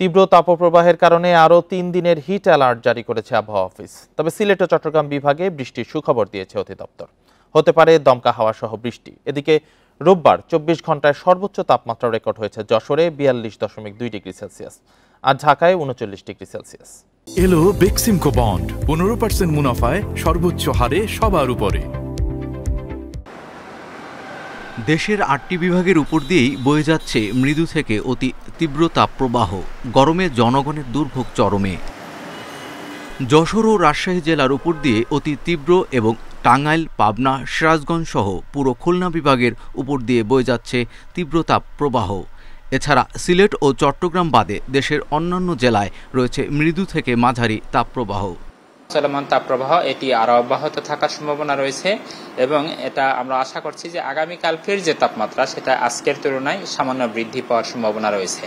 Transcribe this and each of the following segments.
তীব্র তাপপ্রবাহের কারণে আরও ৩ দিনের হিট অ্যালার্ট জারি করেছে আবহাওয়া অফিস। তবে সিলেট ও চট্টগ্রাম বিভাগে বৃষ্টির সুখবর দিয়েছে অধিদপ্তর। হতে পারে দমকা হাওয়া সহ বৃষ্টি। এদিকে রোববার ২৪ ঘন্টায় সর্বোচ্চ তাপমাত্রা রেকর্ড হয়েছে যশোরে ৪২.২ ডিগ্রি সেলসিয়াস আর ঢাকায় ৩৯ ডিগ্রি সেলসিয়াস। এলো বেক্সিমকো বন্ড ১৫% মুনাফায় সর্বোচ্চ হারে সবার উপরে। দেশের ৮টি বিভাগের উপর দিয়েই বয়ে যাচ্ছে মৃদু থেকে অতি তীব্র তাপপ্রবাহ। গরমে জনগণের দুর্ভোগ চরমে। যশোর ও রাজশাহী জেলার উপর দিয়ে অতি তীব্র এবং টাঙ্গাইল, পাবনা, সিরাজগঞ্জ সহ পুরো খুলনা বিভাগের উপর দিয়ে বয়ে যাচ্ছে তীব্র তাপপ্রবাহ। এছাড়া সিলেট ও চট্টগ্রাম বাদে দেশের অন্যান্য জেলায় রয়েছে মৃদু থেকে মাঝারি তাপপ্রবাহ। চলমান তাপপ্রবাহ এটি আরও অব্যাহত থাকার সম্ভাবনা রয়েছে এবং এটা আমরা আশা করছি যে আগামীকালকের যে তাপমাত্রা সেটা আজকের তুলনায় সামান্য বৃদ্ধি পাওয়ার সম্ভাবনা রয়েছে।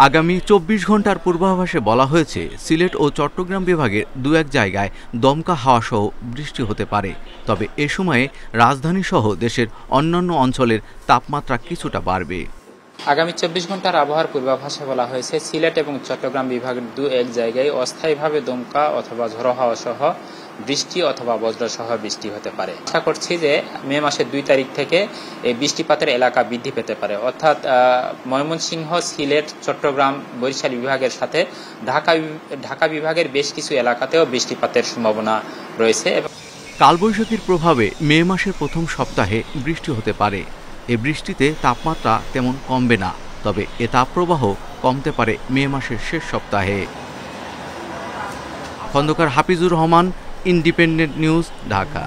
আগামী ২৪ ঘন্টার পূর্বাভাসে বলা হয়েছে সিলেট ও চট্টগ্রাম বিভাগের দু এক জায়গায় দমকা হাওয়া সহ বৃষ্টি হতে পারে। তবে এ সময়ে রাজধানী সহ দেশের অন্যান্য অঞ্চলের তাপমাত্রা কিছুটা বাড়বে। আগামী ২৪ ঘন্টার আবহাওয়ার পূর্বাভাসে বলা হয়েছে সিলেট এবং চট্টগ্রাম বিভাগের দু এক জায়গায় অস্থায়ীভাবে দমকা অথবা ঝোড়ো হাওয়া সহ বৃষ্টি অথবা বজ্রসহ বৃষ্টি হতে পারে। আশা করছি যে মে মাসের ২ তারিখ থেকে এই বৃষ্টিপাতের এলাকা বৃদ্ধি পেতে পারে, অর্থাৎ ময়মনসিংহ, সিলেট, চট্টগ্রাম, বরিশাল বিভাগের সাথে ঢাকা বিভাগের বেশ কিছু এলাকাতেও বৃষ্টিপাতের সম্ভাবনা রয়েছে। কালবৈশাখীর প্রভাবে মে মাসের প্রথম সপ্তাহে বৃষ্টি হতে পারে। এ বৃষ্টিতে তাপমাত্রা তেমন কমবে না, তবে এ তাপপ্রবাহ কমতে পারে মে মাসের শেষ সপ্তাহে। Khandakar Hafizur Rahman, Independent News, Dhaka.